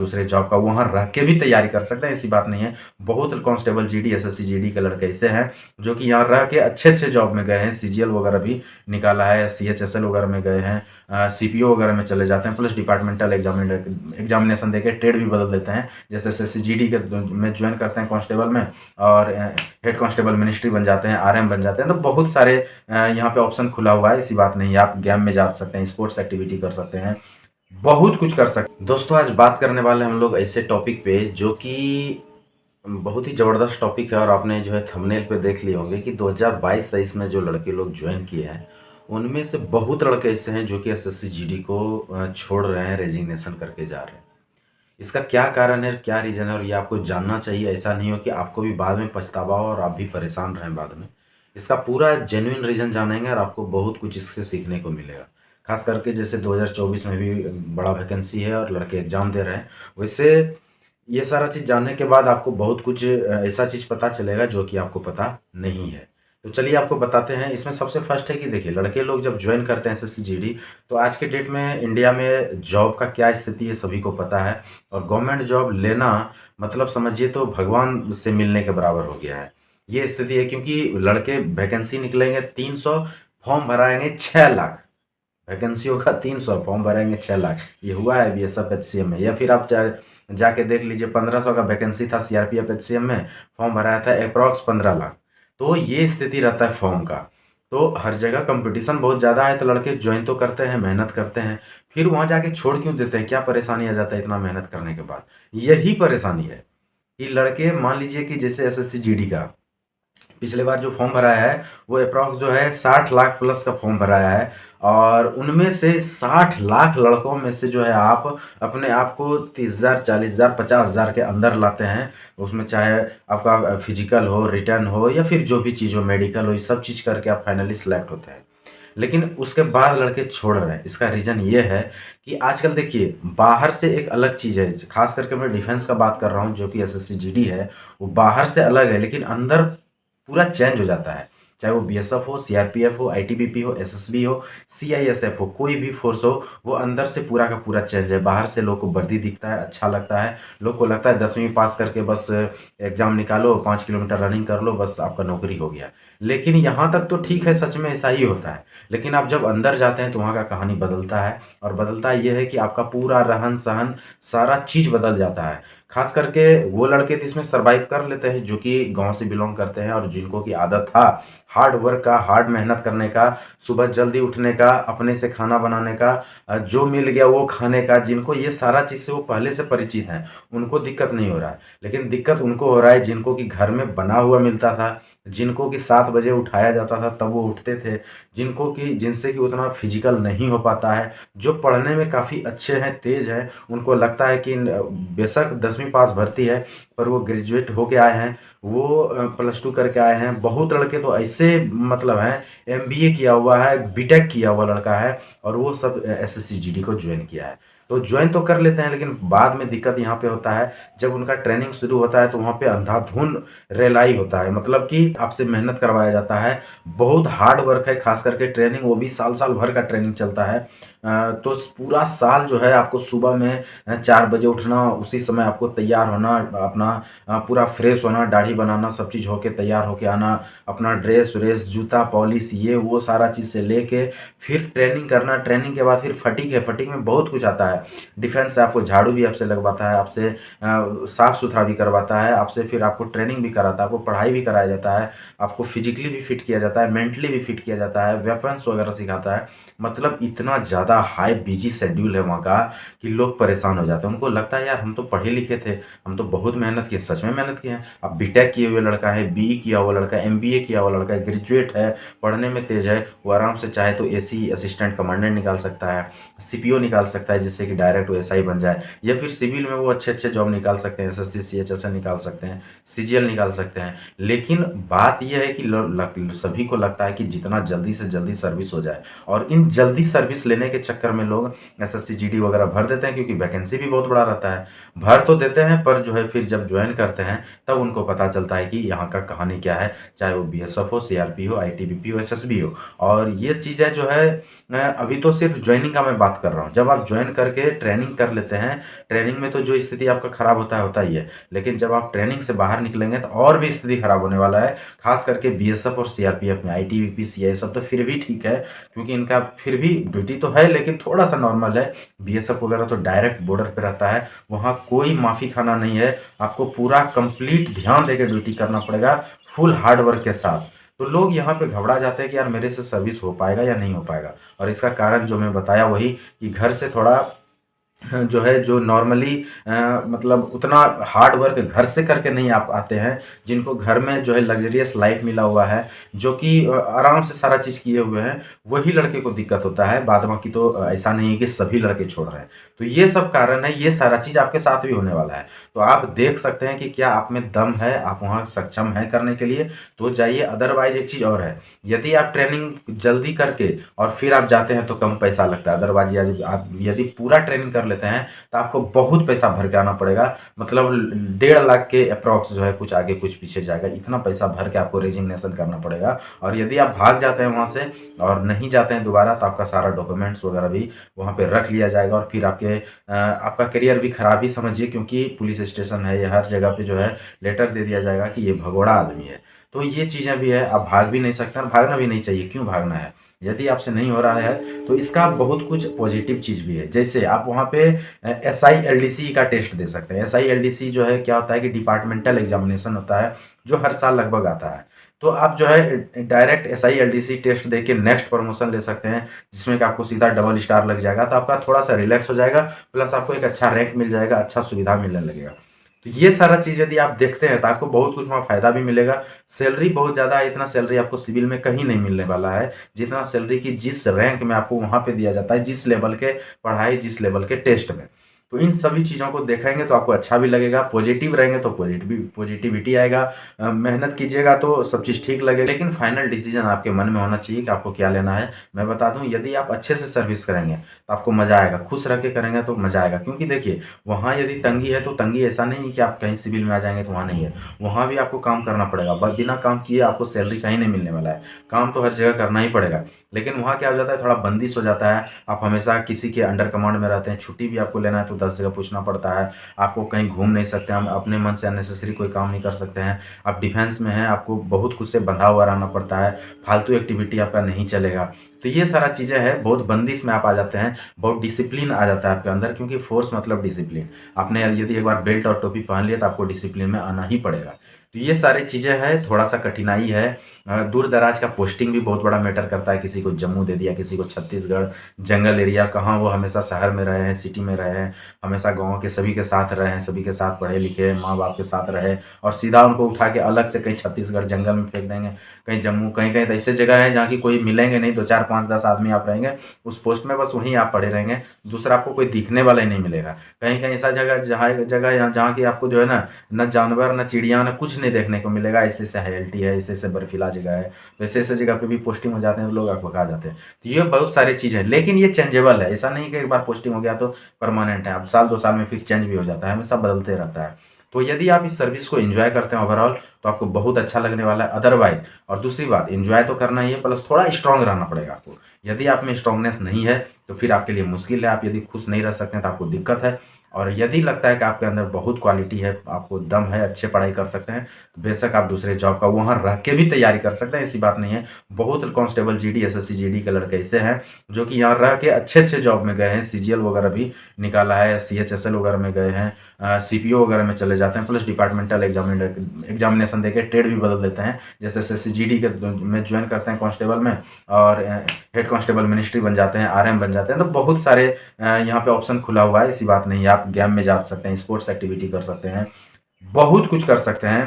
दूसरे जॉब का वहाँ रह के भी तैयारी कर सकते हैं, ऐसी बात नहीं है। बहुत कांस्टेबल जीडी, एसएससी जीडी के लड़के ऐसे हैं जो कि यहाँ रह के अच्छे अच्छे जॉब में गए हैं, सीजीएल वगैरह भी निकाला है, सीएचएसएल वगैरह में गए हैं, सीपीओ वगैरह में चले जाते हैं, प्लस डिपार्टमेंटल एग्जामिनेशन देके ट्रेड भी बदल देते हैं, जैसे एसएससी जीडी के में ज्वाइन करते हैं कांस्टेबल में, और हेड कांस्टेबल मिनिस्ट्री बन जाते हैं, आरएम बन जाते हैं। तो बहुत सारे यहाँ पे ऑप्शन खुला हुआ है, ऐसी बात नहीं है। आप गेम में जा सकते हैं, स्पोर्ट्स एक्टिविटी कर सकते हैं, बहुत कुछ कर सकते हैं। दोस्तों आज बात करने वाले हम लोग ऐसे टॉपिक पे जो कि बहुत ही ज़बरदस्त टॉपिक है, और आपने जो है थंबनेल पे देख लिए होंगे कि 2022-23 में जो लड़के लोग ज्वाइन किए हैं उनमें से बहुत लड़के ऐसे हैं जो कि एसएससी जीडी को छोड़ रहे हैं, रेजिग्नेशन करके जा रहे हैं। इसका क्या कारण है, क्या रीज़न है, और ये आपको जानना चाहिए। ऐसा नहीं हो कि आपको भी बाद में पछतावा हो और आप भी परेशान रहें बाद में। इसका पूरा जेन्युइन रीज़न जानेंगे और आपको बहुत कुछ इससे सीखने को मिलेगा। खास करके जैसे 2024 में भी बड़ा वैकेंसी है और लड़के एग्ज़ाम दे रहे हैं, वैसे ये सारा चीज़ जानने के बाद आपको बहुत कुछ ऐसा चीज़ पता चलेगा जो कि आपको पता नहीं है। तो चलिए आपको बताते हैं। इसमें सबसे फर्स्ट है कि देखिए, लड़के लोग जब ज्वाइन करते हैं एसएससी जीडी, तो आज के डेट में इंडिया में जॉब का क्या स्थिति है सभी को पता है, और गवर्नमेंट जॉब लेना मतलब समझिए तो भगवान से मिलने के बराबर हो गया है। ये स्थिति है क्योंकि लड़के वैकेंसी निकलेंगे 300, फॉर्म भराएंगे 6 लाख। वैकेंसी होगा 300, फॉर्म भरेंगे 6 लाख। ये हुआ है बीएसएफ एचसीएम में, या फिर आप जाके देख लीजिए 1500 का वैकेंसी था सीआरपीएफ एचसीएम में, फॉर्म भराया था अप्रॉक्स 15 लाख। तो ये स्थिति रहता है फॉर्म का। तो हर जगह कंपटीशन बहुत ज़्यादा है, तो लड़के ज्वाइन तो करते हैं, मेहनत करते हैं, फिर वहाँ जाके छोड़ क्यों देते हैं? क्या परेशानी आ जाता है इतना मेहनत करने के बाद? यही परेशानी है कि लड़के, मान लीजिए कि जैसे एसएससी जीडी का पिछले बार जो फॉर्म भराया है वो अप्रॉक्स जो है 60 लाख प्लस का फॉर्म भराया है, और उनमें से 60 लाख लड़कों में से जो है आप अपने आप को 30,000, 40,000, 50,000 के अंदर लाते हैं। उसमें चाहे आपका फिजिकल हो, रिटर्न हो, या फिर जो भी चीज़ हो, मेडिकल हो, ये सब चीज़ करके आप फाइनली सेलेक्ट होते हैं। लेकिन उसके बाद लड़के छोड़ रहे हैं। इसका रीज़न ये है कि आजकल देखिए, बाहर से एक अलग चीज़ है, खास करके मैं डिफेंस का बात कर रहा हूँ, जो कि एसएससी जीडी है, वो बाहर से अलग है लेकिन अंदर पूरा चेंज हो जाता है। चाहे वो बीएसएफ हो, सीआरपीएफ हो, आईटीबीपी हो, एसएसबी हो, सीआईएसएफ हो, कोई भी फोर्स हो, वो अंदर से पूरा का पूरा चेंज है। बाहर से लोग को वर्दी दिखता है, अच्छा लगता है, लोग को लगता है 10वीं पास करके बस एग्जाम निकालो, 5 किलोमीटर रनिंग कर लो, बस आपका नौकरी हो गया। लेकिन यहाँ तक तो ठीक है, सच में ऐसा ही होता है, लेकिन आप जब अंदर जाते हैं तो वहाँ का कहानी बदलता है। और बदलता ये है कि आपका पूरा रहन सहन, सारा चीज़ बदल जाता है। खास करके वो लड़के तो इसमें सरवाइव कर लेते हैं जो कि गांव से बिलोंग करते हैं, और जिनको की आदत था हार्ड वर्क का, हार्ड मेहनत करने का, सुबह जल्दी उठने का, अपने से खाना बनाने का, जो मिल गया वो खाने का, जिनको ये सारा चीज़ से वो पहले से परिचित हैं, उनको दिक्कत नहीं हो रहा है। लेकिन दिक्कत उनको हो रहा है जिनको कि घर में बना हुआ मिलता था, जिनको कि 7 बजे उठाया जाता था तब वो उठते थे, जिनको कि जिनसे कि उतना फिजिकल नहीं हो पाता है, जो पढ़ने में काफ़ी अच्छे हैं, तेज़ हैं, उनको लगता है कि बेशक 10वीं पास भर्ती है पर वो ग्रेजुएट होके आए हैं, वो +2 करके आए हैं। बहुत लड़के तो ऐसे मतलब हैं, एमबीए किया हुआ है, बीटेक किया हुआ लड़का है, और वो सब एसएससी जीडी को ज्वाइन किया है। तो ज्वाइन तो कर लेते हैं, लेकिन बाद में दिक्कत यहाँ पे होता है, जब उनका ट्रेनिंग शुरू होता है तो वहाँ पे अंधाधुन रेलाई होता है, मतलब कि आपसे मेहनत करवाया जाता है, बहुत हार्ड वर्क है। खास करके ट्रेनिंग, वो भी साल साल भर का ट्रेनिंग चलता है। तो पूरा साल जो है आपको सुबह में 4 बजे उठना, उसी समय आपको तैयार होना, अपना पूरा फ्रेश होना, दाढ़ी बनाना, सब चीज़ होके तैयार होके आना, अपना ड्रेस व्रेस, जूता पॉलिश, ये वो सारा चीज़ से लेके फिर ट्रेनिंग करना। ट्रेनिंग के बाद फिर फटीग है, फटीग में बहुत कुछ आता है। डिफेंस से आपको झाड़ू भी आपसे लगवाता है, आपसे साफ़ सुथरा भी करवाता है, आपसे फिर आपको ट्रेनिंग भी कराता है, आपको पढ़ाई भी कराया जाता है, आपको फिजिकली भी फिट किया जाता है, मेंटली भी फिट किया जाता है, वेपन्स वगैरह सिखाता है। मतलब इतना ज़्यादा हाई बिजी शेड्यूल है वहाँ का कि लोग परेशान हो जाते हैं। उनको लगता है यार हम तो पढ़े लिखे थे, हम तो बहुत मेहनत किए, सच में मेहनत किए हैं। अब बीटेक किए हुए लड़का है, बीई किया हुआ लड़का है, एमबीए किया हुआ लड़का है, ग्रेजुएट है, पढ़ने में तेज है, वो आराम से चाहे तो एसी असिस्टेंट कमांडेंट निकाल सकता है, सीपीओ निकाल सकता है, जिससे कि डायरेक्ट वो एसआई बन जाए, या फिर सिविल में वो अच्छे अच्छे जॉब निकाल सकते हैं, एसएससी सीएचएसएल निकाल सकते हैं, सीजीएल निकाल सकते हैं। लेकिन बात यह है कि सभी को लगता है कि जितना जल्दी से जल्दी सर्विस हो जाए, और इन जल्दी सर्विस लेने के चक्कर में लोग एसएससी जीडी वगैरह भर देते हैं, क्योंकि वैकेंसी भी बहुत बड़ा रहता है। भर तो देते हैं, पर जो है फिर जब ज्वाइन करते हैं तब उनको पता चलता है कि यहाँ का कहानी क्या है, चाहे वो बीएसएफ हो, सीआरपी हो, आईटीबीपी हो, एसएसबी हो। और ये चीज़ें जो है अभी तो सिर्फ ज्वाइनिंग का मैं बात कर रहा हूँ। जब आप ज्वाइन करके ट्रेनिंग कर लेते हैं, ट्रेनिंग में तो जो स्थिति आपका खराब होता ही है, लेकिन जब आप ट्रेनिंग से बाहर निकलेंगे तो और भी स्थिति खराब होने वाला है। खास करके बीएसएफ और सीआरपीएफ में, आईटीबीपी, सीआई सब तो फिर भी ठीक है, क्योंकि इनका फिर भी ड्यूटी तो है लेकिन थोड़ा सा नॉर्मल है। बीएसएफ वगैरह तो डायरेक्ट बॉर्डर पे रहता है, वहाँ कोई माफ़ी खाना नहीं है, आपको पूरा कंप्लीट ध्यान देकर ड्यूटी करना पड़ेगा, फुल हार्ड वर्क के साथ। तो लोग यहाँ पे घबरा जाते हैं कि यार मेरे से सर्विस हो पाएगा या नहीं हो पाएगा। और इसका कारण जो मैं बताया वही, कि घर से थोड़ा जो है, जो नॉर्मली मतलब उतना हार्ड वर्क घर से करके नहीं आप आते हैं, जिनको घर में जो है लग्जरियस लाइफ मिला हुआ है, जो कि आराम से सारा चीज़ किए हुए हैं, वही लड़के को दिक्कत होता है। बाद बाकी तो ऐसा नहीं है कि सभी लड़के छोड़ रहे हैं। तो ये सब कारण है, ये सारा चीज़ आपके साथ भी होने वाला है। तो आप देख सकते हैं कि क्या आप में दम है, आप वहाँ सक्षम हैं करने के लिए, तो जाइए। अदरवाइज एक चीज़ और है, यदि आप ट्रेनिंग जल्दी करके और फिर आप जाते हैं तो कम पैसा लगता है। अदरवाइज आप यदि पूरा ट्रेनिंग कर लेते हैं तो आपको बहुत पैसा भर के आना पड़ेगा, मतलब 1.5 लाख के अप्रॉक्स जो है, कुछ आगे कुछ पीछे जाएगा, इतना पैसा भर के आपको रेजिग्नेशन करना पड़ेगा। और यदि आप भाग जाते हैं वहाँ से और नहीं जाते हैं दोबारा, तो आपका सारा डॉक्यूमेंट्स वगैरह भी वहाँ पे रख लिया जाएगा, और फिर आपका करियर भी खराब ही समझिए, क्योंकि पुलिस स्टेशन है या हर जगह पे जो है लेटर दे दिया जाएगा कि ये भगोड़ा आदमी है। तो ये चीज़ें भी है, आप भाग भी नहीं सकते और भागना भी नहीं चाहिए। क्यों भागना है? यदि आपसे नहीं हो रहा है तो इसका बहुत कुछ पॉजिटिव चीज़ भी है। जैसे आप वहाँ पे SI LDC का टेस्ट दे सकते हैं। SI LDC जो है, क्या होता है कि डिपार्टमेंटल एग्जामिनेशन होता है, जो हर साल लगभग आता है। तो आप जो है डायरेक्ट SI LDC टेस्ट दे के नेक्स्ट प्रमोशन ले सकते हैं, जिसमें कि आपको सीधा डबल स्टार लग जाएगा। तो आपका थोड़ा सा रिलैक्स हो जाएगा, प्लस आपको एक अच्छा रैंक मिल जाएगा, अच्छा सुविधा मिलने लगेगा। तो ये सारा चीज़ यदि आप देखते हैं तो आपको बहुत कुछ वहाँ फ़ायदा भी मिलेगा। सैलरी बहुत ज़्यादा है, इतना सैलरी आपको सिविल में कहीं नहीं मिलने वाला है, जितना सैलरी की जिस रैंक में आपको वहाँ पे दिया जाता है, जिस लेवल के पढ़ाई, जिस लेवल के टेस्ट में। तो इन सभी चीज़ों को देखेंगे तो आपको अच्छा भी लगेगा, पॉजिटिव रहेंगे तो पॉजिटिविटी आएगा। मेहनत कीजिएगा तो सब चीज़ ठीक लगेगा, लेकिन फाइनल डिसीजन आपके मन में होना चाहिए कि आपको क्या लेना है। मैं बता दूं, यदि आप अच्छे से सर्विस करेंगे तो आपको मज़ा आएगा, खुश रह के करेंगे तो मज़ा आएगा। क्योंकि देखिए, वहाँ यदि तंगी है तो तंगी ऐसा नहीं है कि आप कहीं सिविल में आ जाएंगे तो वहाँ नहीं है, वहाँ भी आपको काम करना पड़ेगा। बस बिना काम किए आपको सैलरी कहीं नहीं मिलने वाला है, काम तो हर जगह करना ही पड़ेगा। लेकिन वहाँ क्या हो जाता है, थोड़ा बंदिश हो जाता है, आप हमेशा किसी के अंडर कमांड में रहते हैं। छुट्टी भी आपको लेना है तो 10 जगह पूछना पड़ता है, आपको कहीं घूम नहीं सकते, हम अपने मन से अननेसेसरी कोई काम नहीं कर सकते हैं। आप डिफेंस में हैं, आपको बहुत कुछ से बंधा हुआ रहना पड़ता है, फालतू एक्टिविटी आपका नहीं चलेगा। तो ये सारा चीज़ें हैं, बहुत बंदिश में आप आ जाते हैं, बहुत डिसिप्लिन आ जाता है आपके अंदर, क्योंकि फोर्स मतलब डिसिप्लिन। आपने यदि एक बार बेल्ट और टोपी पहन लिया तो आपको डिसिप्लिन में आना ही पड़ेगा। तो ये सारी चीज़ें हैं, थोड़ा सा कठिनाई है। दूर दराज का पोस्टिंग भी बहुत बड़ा मैटर करता है, किसी को जम्मू दे दिया, किसी को छत्तीसगढ़, जंगल एरिया, कहाँ वो हमेशा शहर में रहे हैं, सिटी में रहे हैं, हमेशा गाँव के सभी के साथ रहे हैं, सभी के साथ पढ़े लिखे, माँ बाप के साथ रहे, और सीधा उनको उठा के अलग से कहीं छत्तीसगढ़ जंगल में फेंक देंगे, कहीं जम्मू, कहीं कहीं तो ऐसे जगह है जहाँ की कोई मिलेंगे नहीं, 2 4 5 10 आदमी आप रहेंगे उस पोस्ट में, बस वहीं आप पड़े रहेंगे, दूसरा आपको कोई दिखने वाला ही नहीं मिलेगा। कहीं कहीं ऐसा जहाँ की आपको जो है ना, न जानवर, न चिड़िया, न कुछ नहीं देखने को मिलेगा। ऐसे ऐसे हाईएल्टी है, ऐसे ऐसे बर्फीला जगह है, तो ऐसे ऐसे जगह पे भी पोस्टिंग हो जाते हैं तो लोग अकबका जाते हैं। तो ये बहुत सारी चीज़ें हैं, लेकिन ये चेंजेबल है। ऐसा नहीं कि एक बार पोस्टिंग हो गया तो परमानेंट है, अब साल 2 साल में फिर चेंज भी हो जाता है, हमेशा बदलते रहता है। तो यदि आप इस सर्विस को एंजॉय करते हैं ओवरऑल, तो आपको बहुत अच्छा लगने वाला है। अदरवाइज, और दूसरी बात, एंजॉय तो करना ही है, प्लस थोड़ा स्ट्रांग रहना पड़ेगा आपको। यदि आप में स्ट्रांगनेस नहीं है तो फिर आपके लिए मुश्किल है। आप यदि खुश नहीं रह सकते हैं तो आपको दिक्कत है। और यदि लगता है कि आपके अंदर बहुत क्वालिटी है, आपको दम है, अच्छे पढ़ाई कर सकते हैं, तो बेशक आप दूसरे जॉब का वहाँ रह के भी तैयारी कर सकते हैं, ऐसी बात नहीं है। बहुत कांस्टेबल जीडी, एसएससी जीडी के लड़के ऐसे हैं जो कि यहाँ रह के अच्छे अच्छे जॉब में गए हैं, सीजीएल वगैरह भी निकाला है, सीएचएसएल वगैरह में गए हैं, सीपीओ वगैरह में चले जाते हैं, प्लस डिपार्टमेंटल एग्जामिनेशन देके ट्रेड भी बदल देते हैं। जैसे एसएससी जीडी के में ज्वाइन करते हैं कांस्टेबल में, और हेड कांस्टेबल मिनिस्ट्री बन जाते हैं, आरएम बन जाते हैं। तो बहुत सारे यहाँ पे ऑप्शन खुला हुआ है, ऐसी बात नहीं है। आप गेम में जा सकते हैं, स्पोर्ट्स एक्टिविटी कर सकते हैं, बहुत कुछ कर सकते हैं।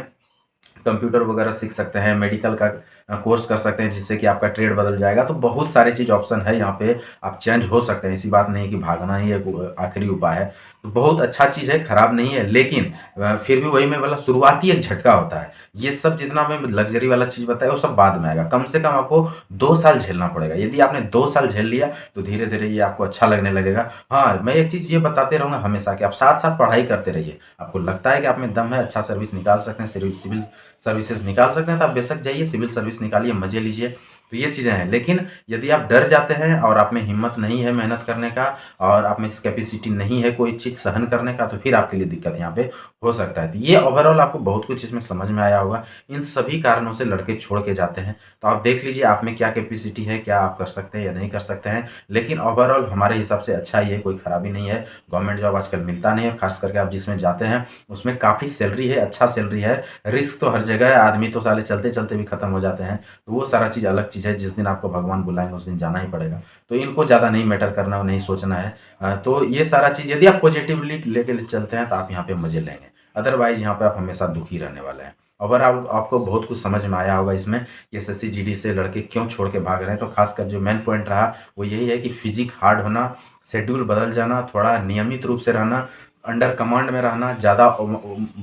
कंप्यूटर वगैरह सीख सकते हैं, मेडिकल का कोर्स कर सकते हैं जिससे कि आपका ट्रेड बदल जाएगा। तो बहुत सारी चीज़ ऑप्शन है यहाँ पे, आप चेंज हो सकते हैं। ऐसी बात नहीं कि भागना ही एक आखिरी उपाय है। तो बहुत अच्छा चीज़ है, खराब नहीं है, लेकिन फिर भी वही मैं बोला, शुरुआती एक झटका होता है। ये सब जितना मैं लग्ज़री वाला चीज़ बताया वो सब बाद में आएगा। कम से कम आपको 2 साल झेलना पड़ेगा। यदि आपने 2 साल झेल लिया तो धीरे-धीरे ये आपको अच्छा लगने लगेगा। हाँ, मैं एक चीज़ ये बताते रहूँगा हमेशा कि आप साथ-साथ पढ़ाई करते रहिए। आपको लगता है कि आप में दम है, अच्छा सर्विस निकाल सकते हैं, सिविल सर्विसेज़ निकाल सकते हैं, तो आप बेशक जाइए, सिविल सर्विस निकालिए, मज़े लीजिए। तो ये चीज़ें हैं। लेकिन यदि आप डर जाते हैं और आप में हिम्मत नहीं है मेहनत करने का और आप में इस कैपेसिटी नहीं है कोई चीज़ सहन करने का, तो फिर आपके लिए दिक्कत यहाँ पे हो सकता है। तो ये ओवरऑल आपको बहुत कुछ इसमें समझ में आया होगा। इन सभी कारणों से लड़के छोड़ के जाते हैं। तो आप देख लीजिए आप में क्या कैपेसिटी है, क्या आप कर सकते हैं या नहीं कर सकते हैं। लेकिन ओवरऑल हमारे हिसाब से अच्छा ही है, कोई खराबी नहीं है। गवर्नमेंट जॉब आजकल मिलता नहीं है, ख़ास करके आप जिसमें जाते हैं उसमें काफ़ी सैलरी है, अच्छा सैलरी है। रिस्क तो हर जगह है, आदमी तो साले चलते-चलते भी खत्म हो जाते हैं। तो वो सारा चीज़ अलग चीज़ है, जिस दिन आपको भगवान बुलाएँगे उस दिन जाना ही पड़ेगा। तो इनको ज़्यादा नहीं मैटर करना और नहीं सोचना है। तो ये सारा चीज़ यदि आप पॉजिटिवली लेके चलते हैं तो आप यहाँ पे मज़े लेंगे। अदरवाइज़ यहाँ पे आप हमेशा दुखी रहने वाले हैं। ओवरऑल आपको बहुत कुछ समझ में आया होगा इसमें कि एसएससी जीडी से लड़के क्यों छोड़ के भाग रहे हैं। तो खासकर जो मेन पॉइंट रहा वो यही है कि फिजिक हार्ड होना, शेड्यूल बदल जाना, थोड़ा नियमित रूप से रहना, अंडर कमांड में रहना, ज़्यादा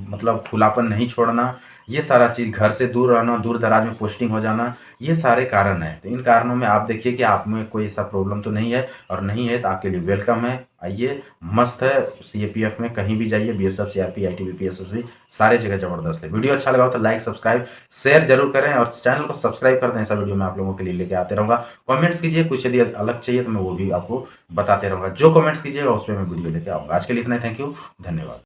मतलब खुलापन नहीं छोड़ना, ये सारा चीज़, घर से दूर रहना, दूर-दराज में पोस्टिंग हो जाना, ये सारे कारण हैं। तो इन कारणों में आप देखिए कि आप में कोई ऐसा प्रॉब्लम तो नहीं है, और नहीं है तो आपके लिए वेलकम है। आइए, मस्त है, सीएपीएफ में कहीं भी जाइए, बीएसएफ, सीआरपी, आईटीबीपी, एसएसबी, सारे जगह ज़बरदस्त है। वीडियो अच्छा लगा हो तो लाइक, सब्सक्राइब, शेयर ज़रूर करें और चैनल को सब्सक्राइब कर दें। ऐसा वीडियो मैं आप लोगों के लिए लेके आते रहूँगा। कमेंट्स कीजिए, कुछ यदि अलग चाहिए तो मैं वो भी आपको बताते रहूँगा। जो कमेंट्स कीजिएगा उस पे मैं वीडियो लेके आऊँगा। आज के लिए इतना ही, थैंक यू, धन्यवाद।